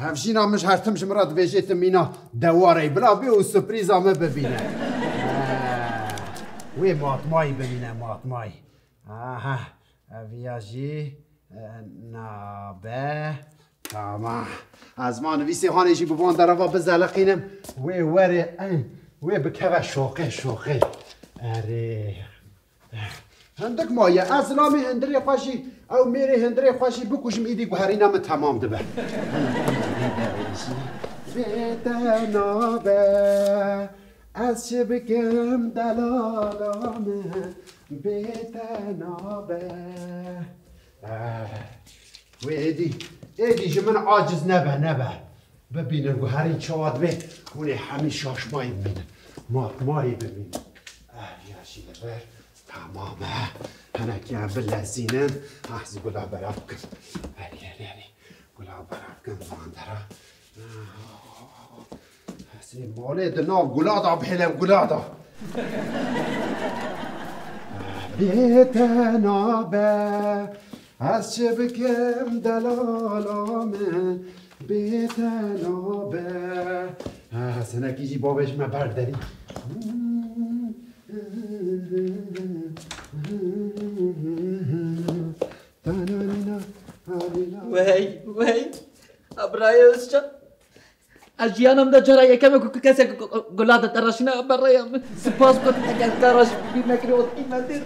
هفجینا مش هرتمش مراد بجیت مینا دواره بلا بی و سپریزا ما ببینه وی ماتمایی ببینه ماتمایی آها ویاجی نابه تمام از ما نویسی هانیجی بوان دروا بزلقینم وی وره وی بکوه شوقه اره هندک مایه از لامی هندری خوشی او میری هندری خوشی بکوشم ایدی گوهرینم تمام دبه بیته نابه از چه بگم دلالامه بیته نابه و ایدی جمن عاجز نبه ببینن گوهرین چواد به کونه همین شاشمایی ببینن ماتمایی ببینن یاشی لبر تمامه هنکی هم بلزینن احزی گلاب براف کن هری گلاب براف کن ماندرا حسی ماله دنا گلادا بحلم گلادا بیتنابه از چه بکم دلالامه بیتنابه سنکی جی بابش ما برداری وی ابرایوز جان از جیانم دا جرا یکم کسی گلاده تراشینا برایم سپاس کن اگر تراش بیر نکری و این من دیر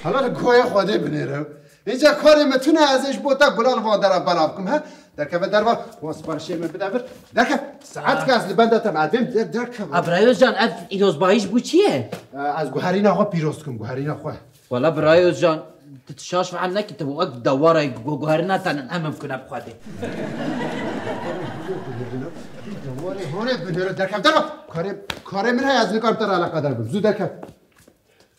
حالا گویا خوده بنیرم اینجا کاری متونه ازش بوده گلال واندرم بلاف کم ها درکه در وا واسپارشی من بدم درکه ساعت که از لبنداتم ادم درکه ابرایوز جان از ایروز بایش بو چیه از گوهرین آقا پیروز کن گوهرین آقا والا ابرایوز جان تتشاش فعل نکی تبغى دواره گوهرنا تن امم کنه بخواده دواره هونه بنیره درکه دروا کاری من های از نکار تر علاقه دارم زود درکه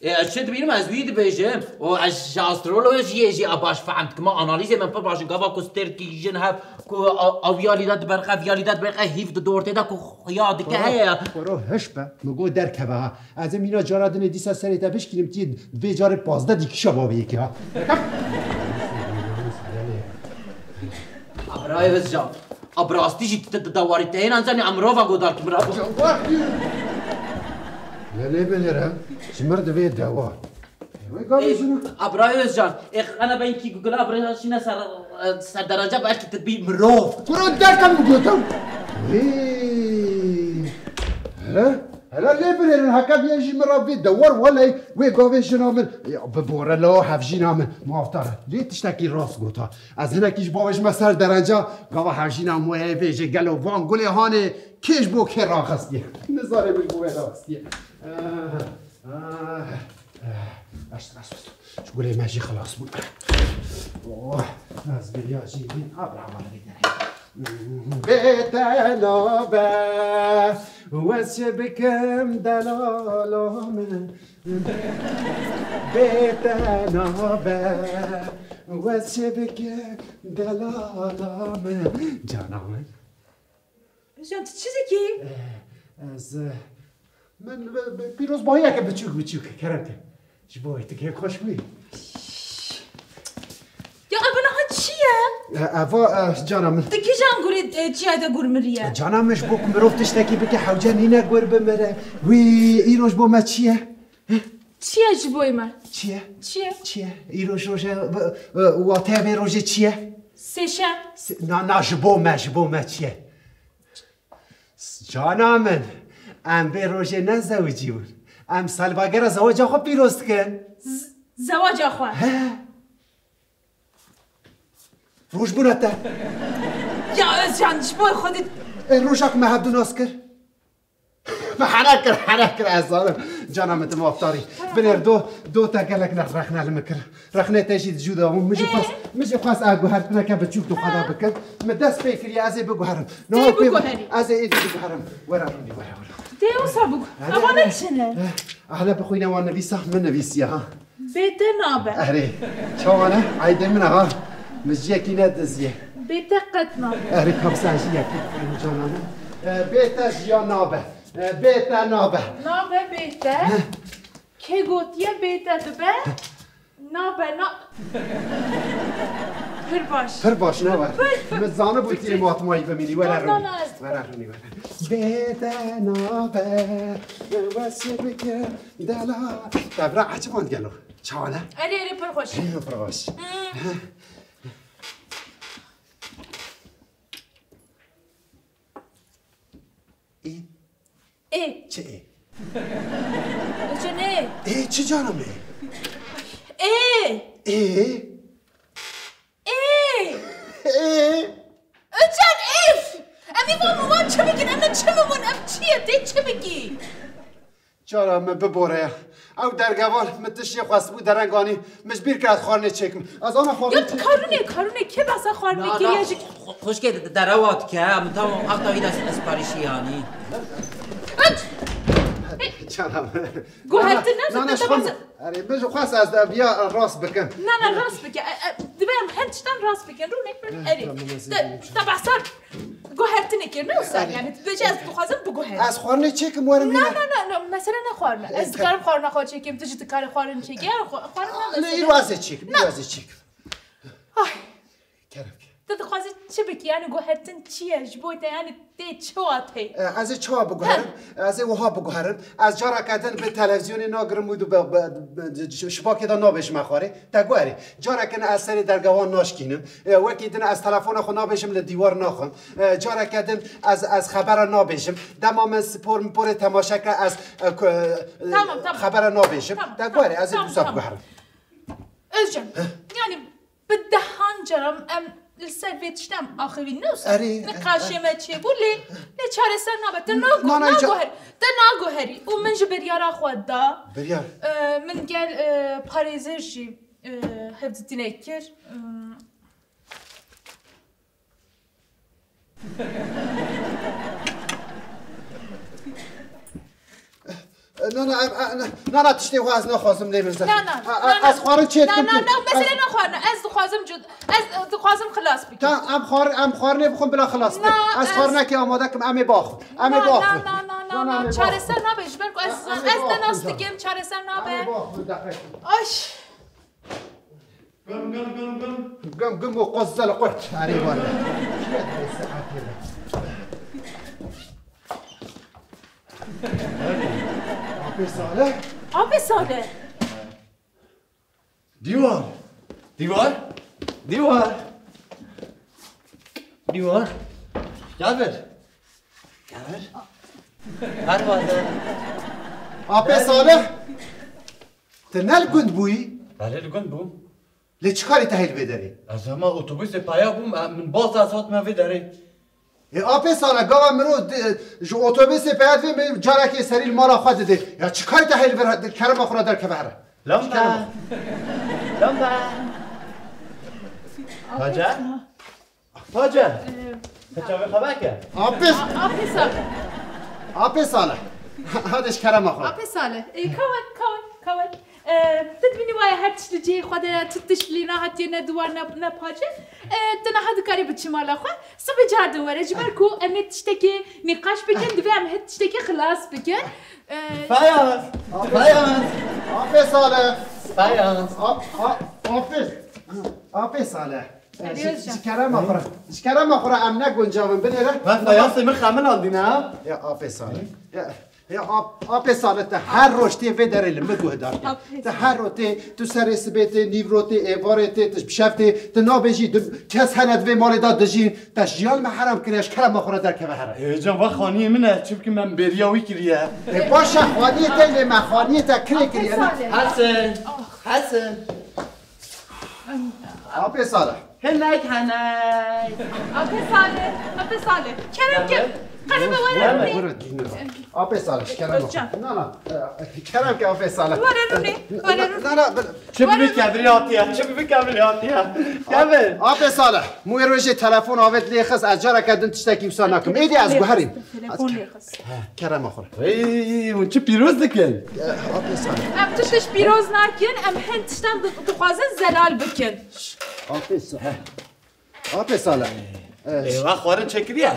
اشد بينهم ازويد بيجم واش استرولوجي يجي اباش فهمت كما اناليزي من باش غابا كوستركي جنها كو اوياليدات برقه فياليدات برقه هيف دورته دا كو خياد كه برو هشبه مگو درکبه از مینا جارادن دیسا سریتا بشکیم تی بیجار 15 دیکشا با یکی ها ابراهيم جان ابراستيجي تدورتين انزني امروفا قدرت برافو لا بنيرها شمرد في الدواء ابراهيم جان انا بينكي جوجل ابراهيم شنو صار درجه بقى تطبيق مروف كرو دكم قلتم هلا ليه بنيرها هكا بيجي مرة في الدوار ولا وي قوي شنو من ببورا لو حفجينا من مافتر ليه تشتكي راس قوتا از هنا كيش باوش مسار درجه قوا حفجينا مو بيجي قالوا وان قولي هاني كيش بو كي راخستي نزاري بالبو راخستي اشتر شو قولي ماشي خلاص اوه ناس بياجي من ابرع بتنابه وسبكم دلالامه بتنابه وسبكم دلالامه جانم جان چیزی کی؟ از من پیروز باید که بچوک کرم که جبایی که خوش بی یا ابنا ها چیه؟ اوه جانم تکی جان گوری چیه دا گور مریه؟ جانمش بو مروفتش تکی بگه حوجه نینه گور بمره وی ایروش بو ما چیه؟ چیه جبوی من؟ چیه؟ چیه؟ ایروش روشه واته به روشه چیه؟ سشه؟ نه جبو ما چیه؟ جانم ام به روشه نزوجی بود ام سالواگر زواج آخو پیروست کن زواج آخو روش بونته یا جان جبوی خودت روش اکو محبدو ناس کر حرک کر ازارم جانم انت مافتاری بنر دو تا گلک رخنه لمکر رخنه تجید جودا مجي خاص اگو هر کنه که بچوک دو خدا بکن مدست فکری ازی بگو هرم تی بگو هری ازی ایدی بگو هرم ورا تی اوسا بگو اما نچنه احنا بخوينا وان نبيسه من نبيسيا ها بيت نابه اري شو انا عايد منها ها مجيكي ندزيه بيت قطنا اري خمسه جيك جانانا بيت جيا نابه بيت نابه بيت که گوتیه بیت تو به نابه پر باش پر باش نه مزانه بودی ماتمایی ببینی ولی رونی نه رونی بدنا واسه بگه دلا تبرع عجبان گلو چانه اری پر خوش پر باش ای چه ای؟ چه ای چه جانمه؟ ای ای؟ ای ای؟ اجان ایف امی مامان چه میگین انا چه مامان ام چیه دی چه میگی جانم ببوره او درگوان متشی خواست بود درنگانی مجبیر کرد خارنه چکم از آن خارنه یا کارونه که بسا خار میگی یا جی خوش که دروات که هم تا اقتا وید اسپاریشی یعنی جانم گوهرت نه نزد نه اره بجو خواست از بیا راست بکن نه راست بگه دبیم هندشتن راست بگه رو نکن اری تبعصر گوهرت نکر نه اصلا یعنی بجه از بخوازم بگوهر از خارنه چکم وارم نه مثلا نخوارنه از دکارم خوار نخوار چکیم تو جد کار خوارن چکی خوارن نه این واسه چکم این واسه چکم کرم تو خوازی چه بکی یعنی گوهرتن چیه جبویت یعنی دی چواته از چه بگوهرم از وها بگوهرم از جارا کردن به تلویزیون ناگرم بود و شباکی دا نابش مخاره تا گوهری جارا کن از سری درگوان ناشکینم وکی دن از تلفن خو نابشم لدیوار ناخم جارا کردن از خبر نابشم دمام سپور مپور تماشا از خبر نابشم تا گوهری از دوستا بگوهرم ازجم یعنی به دهان جرم السرفيتشتم آخوی نوست نقاشی ما چی بولی نه چاره سر نبود ناگوهری و من جبریارا خود دا بریار من گل پاریزشی حفظ تنکر نه تشتی و از نخواستم لیمزه نه از خوارن چیت نه مثلا نخوارن از دخوازم خلاص بگی ام خوارنه بخون بلا خلاص بگی از خوارنه که آماده کم امی باخ نه چاره سر نبش برگو از دناستگیم چاره سر نبه آش گم و قزل قرد عریبانه آب ساله آب ساله دیوار جابر پرواده آب ساله تنال گند بویی؟ بله لگن بوم لی چکاری تحیل بداری؟ از همه اتوبوس پایا بوم من باز از هات موی داره آب ساله گاوا مرو جو اتوبوس پیاد وی جارا که سریل مالا خود ده یا چکاری تحیل بداری کرم آخورا در که بهره لامبا حاجه کچاوی خبر که آب ساله هادش کرم آخورا آب ساله کون تدبینی وای هر چی جی خود تدش لینا هاتی ندوار نپاچه تنا هاد کاری بچی مالا خو صبح جاردن وره جبر کو امت تشتکی نقاش بکن دوی ام هت تشتکی خلاص بکن فایانس آب ساله فایانس آب ساله شکرم آخورا ام نگنجاوم بنیره من فایانس من خامل آن دینم یا آب ساله یا آب ساله تا هر روشتی وی داره لمدوه دارده تا هر روتی تو سر سبیتی نیوروتی ایوارتی تشبشفتی تا نابجی کس هند وی مالی داد دجین تا جیال محرم کریش کرم آخورا در که بحره ایجان و خانی منه چون که من بریاوی کریه باشه خانی تیلی من خانی تا کری کریه حسن آب ساله هنک آب ساله کرم که قلبه وره آب ساله کرم نه کرم که آب ساله وره نه چه ببی کبریاتیه کبر آب ساله موی روشی تلفن آوید لیخص از جارا کردن تشتکی بسا نکم ایدی از گوهریم تلفون لیخص کرم آخوره اون چه پیروز دکن آب ساله ام تشتش بیروز نکن ام هنتشتم دخوازن زلال بکن آب ساله ایوه خواره چکریه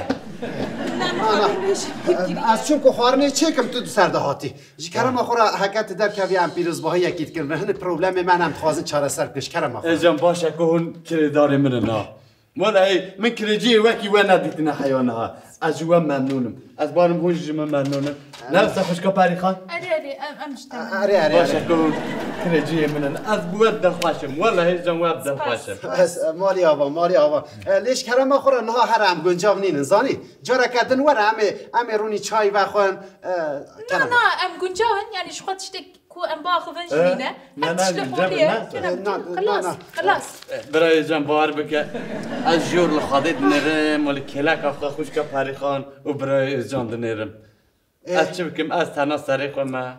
از چون که خارنه چکم تو سرده هاتی جی کرم آخورا حکت در که هم پیروز باهی یکیت کن رهن پروبلم من هم خوازه چاره سر کش کرم آخورا اجام باشه که هون کردار من نه مولا من کرجی وکی و ندیدن حیانها از جوا ممنونم از بارم هوش جمع ممنونم نفس خوشکا پری خان اره باشه که هون کرجی منن از بود دخواشم والله جام واب دخواشم مالی آبا لیش کرم آخورا نه هر هم گنجاو نینن زانی جارا کردن ور همه رونی چای و خوان نه ام گنجاون یعنی شخوت شتك كو ام باخذ جنينه خلاص برای جان بار بکه از جور لخادت نرم ولی کلاک آخه خوشکا پری خان و برای جان دنرم از چه بکم از تنها سری خو ما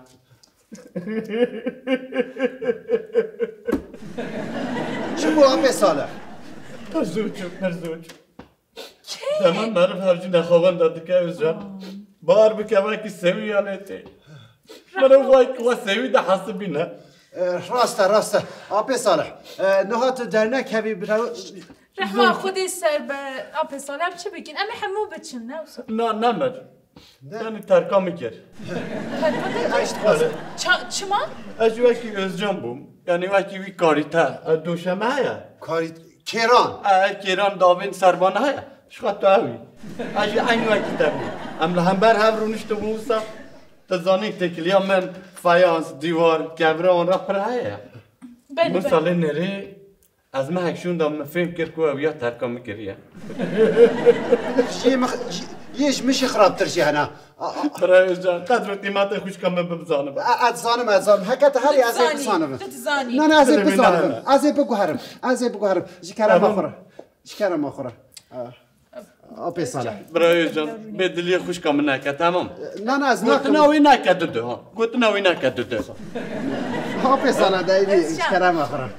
چه بو آبه صالح مرزوچ تمام معرف هرچی نخواهان داده که از جان بار بکه وکی سوی آلیتی منو وای که سوی ده حسبی نه راسته آبه صالح نهات در نکوی برای رحمه خودی سر به آبه صالح چه بگین اما همو بچن نه نمر یعنی ترکا میکر چما؟ از وکی از جان بوم یعنی وکی وی کاری تا دوشمه هیا کاری کران داوین سربانه هیا شخوات تو هاوی از این وکی تا بوم املا هم بر هم رونشت موسا تزانی تکلیا من فایانس دیوار کبران را پر هیا مثال نری از ما هکشون دام فهم کرد که اویا ترکا میکریه یش میشه خراب ترشی هنا برای جان قدر و قیمت خوش کم ببزانم ادزانم حکت هری از این بزانم نه از این بزانم از این بگوهرم جکرم آخوره آبه صالح برای جان به دلی خوش کم نکد تمام نه از گوتناوی نکد دو گوتناوی نکد دو آبه صالح دایدی جکرم آخوره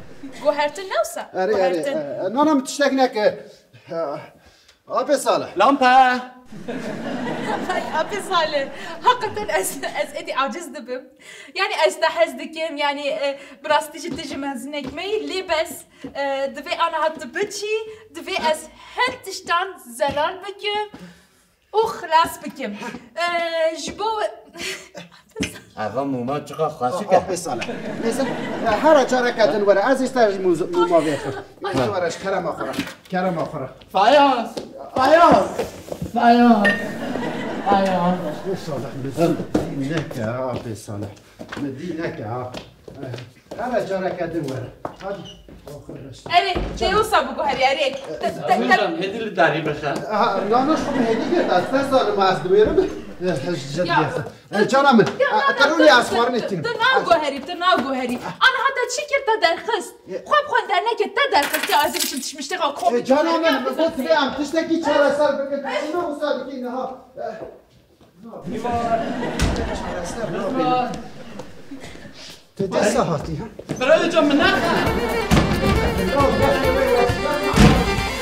گوهرتن نوسا اره نانم تشتک نکه آبه صالح لامپا أبي صالح حقا أدي عاجز دبم يعني أستحز دكيم يعني براستي تجي مزنك مي لي بس دبي أنا هتبتشي دبي أس هنتشتان زلال بكم وخلاص بكم جبو اول موما چقدر خاصی که آبه صالح نیست هر جاره کدن وره از استاج موما بیخر من ورش کرم آخره فایاس صالح مدينك آبه صالح مدينك هر جاره کدن وره أري تيوسا بقولي أري میشم هدی لداری بخیر نه شما هدی کرد از سال ما از دویرم جانم تروني اسوار نتين تناغو هري انا هذا شكر تدرخست خوب خوندن نكت تدرخست يا عزيزي مش مشتاقه كومي جانم بقول لي ام تشتكي چرا سر بك شنو وصل كي نها تدسهاتي ها برای جام نخ